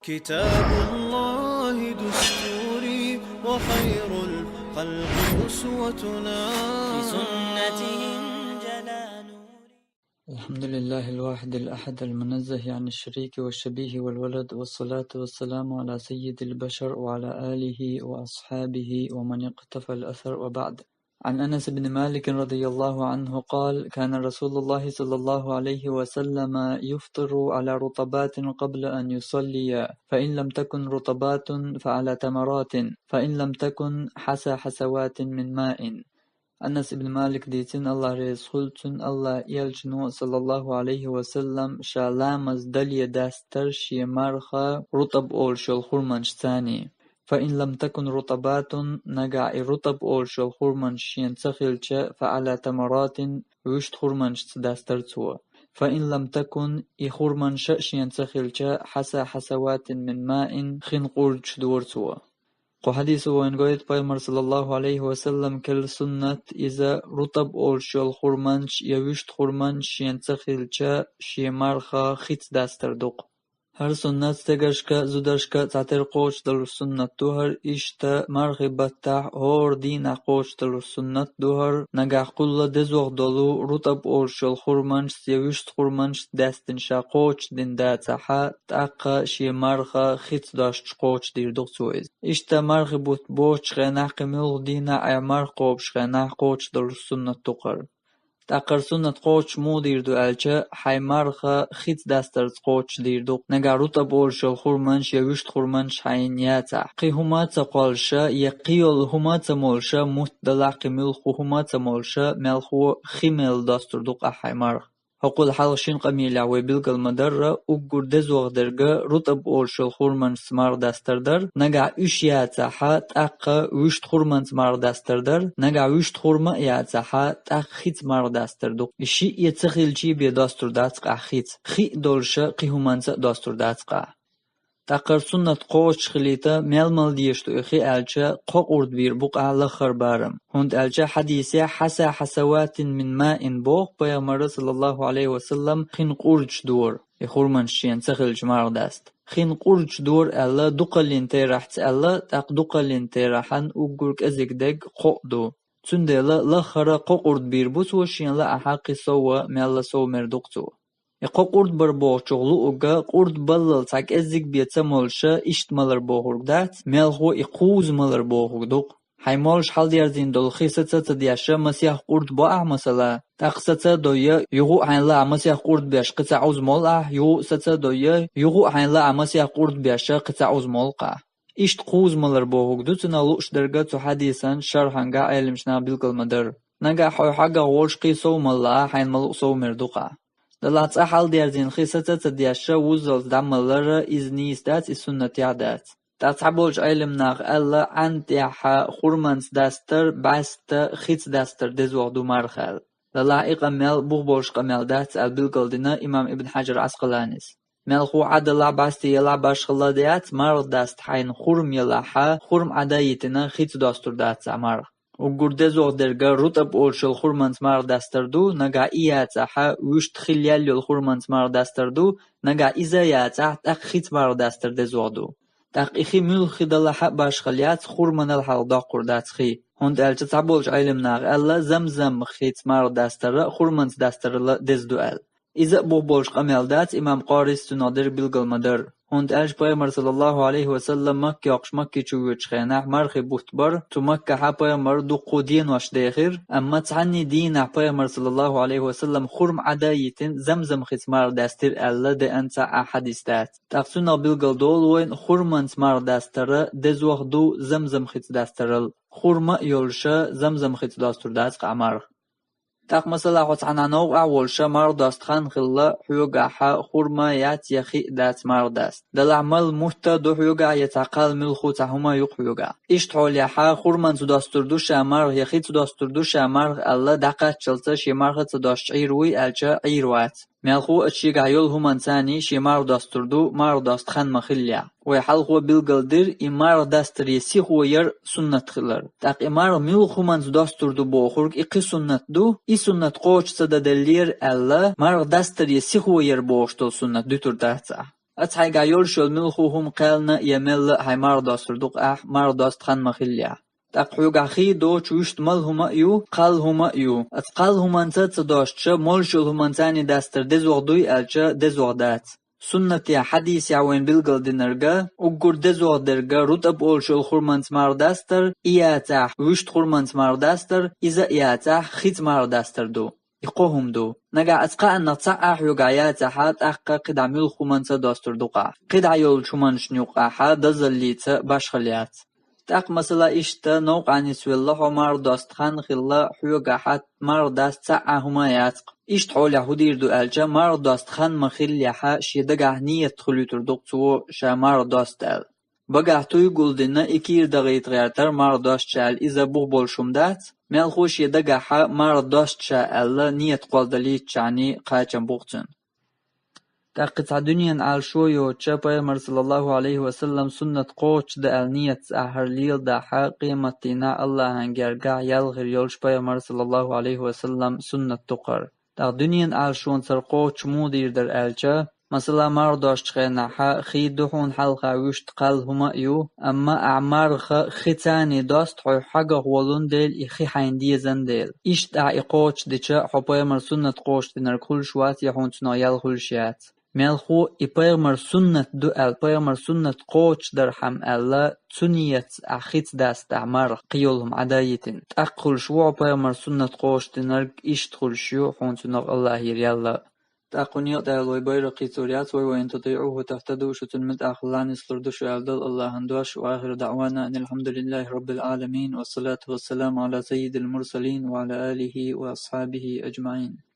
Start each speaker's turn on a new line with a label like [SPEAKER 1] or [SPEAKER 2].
[SPEAKER 1] كتاب الله دستوري وخير الخلق أسوتنا
[SPEAKER 2] في سنتهم جلا نوري.
[SPEAKER 3] الحمد لله الواحد الأحد المنزه عن الشريك والشبيه والولد، والصلاة والسلام على سيد البشر وعلى آله وأصحابه ومن اقتفى الأثر، وبعد. عن أنس بن مالك رضي الله عنه قال: كان رسول الله صلى الله عليه وسلم يفطر على رطبات قبل أن يصلي، فإن لم تكن رطبات فعلى تمرات، فإن لم تكن حسى حسوات من ماء. Anas ibn Malik deytin, Allah Resulü'nün Allah yelçinu sallallahu aleyhi ve sellem şalamaz dalye dastar şiyemarha rutab ol şol hurmanç tani. Fa in lam takun rutabatun naga'i rutab ol şol hurmanç şiyen tsakhilçe fa ala tamaratin vüşt hurmanç dastar tuwa. Fa in lam takun i hurmanç şiyen tsakhilçe hasa hasawatin min ma'in khin qurç dur tuwa. وحديث وين قلت بيمر صلى الله عليه وسلم كل سنة إذا رطب أول شول خورمانش يوشت خورمانش ينتخلشا شيمارخا خيت داستر دوق. هر سنة تجرشكا زودرشكا تعتر قوش دل سنة دوهر إشتا مارخي بتاع هور دينا قوش دل سنة دوهر نجح كل دزوغ دلو رطب أول شول خورمانش يوشت خورمانش داستن شا قوش دين داتاحا تاقا شيمارخا خيت داشت قوش دير دوق سويز. إشتا مارخي بوت بوش غناق ميل دينا عمار قوش غناق قوش دل سنة دوقر. تأقر سنة قوش مو ديردو ألچه حيمارخا خيت داسترز قوش ديردو نگا روتا بولشو خورمانش يوشت خورمانش حين ياتع قي هماتا قالشا يقيول هماتا مولشا موت دلاقي ملخو هماتا مولشا ملخو خيمل داستردوق أحيمارخ هقول حالشين قميلة وبيلق المدرة وقر دزوغ درجة رطب أولش الخورمان سمار داستردر نجع إيش ياتحا تأقى وشت خورمان سمار داستردر نجع وشت خورما ياتحا تأخيت سمار داستردو إشي يتخيل شي بيداستر داتق أخيت خي دولشة قيهمان داستر داتق تأقر سنة قوش خليتا ميل ديشتو إخي ألشا قوقورد بير بوق على خربارم هند ألشا حديثي حسا حسوات من ماء بوق بيامر صلى الله عليه وسلم خين قورج دور يخورمن شين سخل جمار داست خين قورج دور ألا دوقلين تيرحت ألا تاق دوقلين تيرحن وقورك أزيك دق قوقدو تندلا لا خرا قوقورد بير بوس وشين لا أحاقي سوا ميلا سو مردوقتو يقو قرد بربوغ چغلو اوغا قرد بلل تاك ازيك بيتا مولشا اشت مالر بوغرگ دات ميلغو اقوز مالر بوغرگ دوق حي مولش حال ديارزين دول خيستا تدياشا مسيح قرد باع مثلا تاقستا دويا يغو عين لا مسيح قرد بياش قطع عوز مولع يغو ستا دويا يغو عين لا مسيح قرد بياشا قطع عوز مولقا اشت قوز مالر بوغرگ دو تنالوش درگا تو حديثا شرحنگا علمشنا بيلقل مدر نگا حوي حقا غولش قيسو ملا حين ملو سو مردوقا دلات أحل ديارزين خيستا تدياشا وزل دعمالر إذني استات السنة عادات تعتبولش علم ناغ ألا عن تيحا خورمانس داستر باست خيت داستر دزوغ دو مارخال للاعق ميل بوغبولش قميل دات البلقل دينا إمام ابن حجر عسقلانيس ميل خو عدلا باست يلا باشخلا ديات مار داست حين خورم يلاحا خورم عدايتنا خيت داستر دات عمار وقر دزوغ درجة رطب أولش الخورمان سمار داستردو نجا إياتها وشت خليال الخورمان سمار داستردو نجا إذا ياتها تأخيت مار داستر دزوغدو تأخي مل خدلا حق باش خليات خورمان الحال داقر داتخي هند ألت تعبولش علم ناغ ألا زمزم خيت مار داستر خورمان داستر دزدو أل إذا بولش قميل دات إمام قارس تنادر بلغل مدر هند ألش بيامر صلى الله عليه وسلم مكة يقش مكة شويتش خيناح مرخي بوتبر تو مكة ها بيامر دو قودين واش داخر أما تعني دينا بيامر صلى الله عليه وسلم خرم عدايتين زمزم ختمار داستر ألا دي أنت أحاديثات تقصونا بلغل دول وين خرمان تمار داستر دزوخ دو زمزم خت داسترل خرما يولشا زمزم خت داستر داست قمر تاق مثلا وطعنا نوع أولشا مرداست خان خلا حيوغاحا خورما يات يخي دات مرداست دلعمل محتا دو حيوغا يتاقال ملخو تاهما يق حيوغا إشت حوليحا خورمان تداستردو شامارغ يخي تداستردو شامارغ ألا دقات چلتا شمارغ تداشت عيروي ألچا عيروات ميلخو اتشيغا يول همان تاني شمار داستردو مرداست خان مخليا ويحل هو بالقلدر إمار داستر يسي هو ير سنة خلر تاق إمار ملخو من تداستردو بوخورك إقي سنة دو إي سنة قوش سدا دلير ألا مار داستر يسي هو ير بوشتل سنة دوتر داتا أتحي قايول شو الملخوهم قالنا يمل هاي مرداس ردوق مرداس تخن مخليا تقحوق أخي دو چوشت ملهما يو قالهما يو أتقالهما انت تداشت مولشلهما انتاني داستر دزوغ دوي ألچا دزوغ دات سنة حديث يعوين بالقل دينرغا وقر دزوغ درغا رتب أولشل خورمانت مارداستر إياتاح وشت خورمانت مارداستر إذا إياتاح خيت مارداستر دو يقوهم دو نجا أتقى أن تصعح يقعياتها تأقى قد عمل خمانسا داستر دوقع قد عيول شمانش نيوقعها دزليت باشخليات تأق مثلا إشتا نوق عن سوالله ومار داست خان خلا حيوقعات مار داست تعهما ياتق إشت حول يهودير دو ألجا مار داست خان مخليها شيدقع نية خلوتر دوقتو شا مار داست أل بقى توي قولدنا إكير دغيت غيرتر مار داست شال إذا بول شمدات مال خوش يدقع مار داست شال نية قولدليت شعني قاچن بوغتن تأقت دنيا على شويو تشابا صلى الله عليه وسلم سنة قوش دا النية أهر ليل دا قيمتنا الله هنجرقع يلغر يولش بيامر صلى الله عليه وسلم سنة تقر تأق دنيا على شون سر قوش مودير در ألجا مثلا مرداشت خيناحا خي دحون حلقا وشت قال هما يو أما أعمار خيتاني داست حو حاجة غولون ديل إخي حيندية زنديل إشت أعيقوش ديشا حبايمر سنة قوش دينر كل شوات يحون تنايال خلشيات ملخو إبايمر سنة دو البايمر سنة قوش درحم ألا تنيت أخيت داست أعمار قيولهم عدايتين تأقل شوع بايمر سنة قوش دينر إشت خلشيو حون تناغ الله يريالا تأقنيق دالوي بيرقي سوريات وإن تطيعوه تهتدوا شتلمت أخلاني سلردو شعالدل الله هندوش وآخر دعوانا أن الحمد لله رب العالمين والصلاة والسلام على سيد المرسلين وعلى آله وأصحابه أجمعين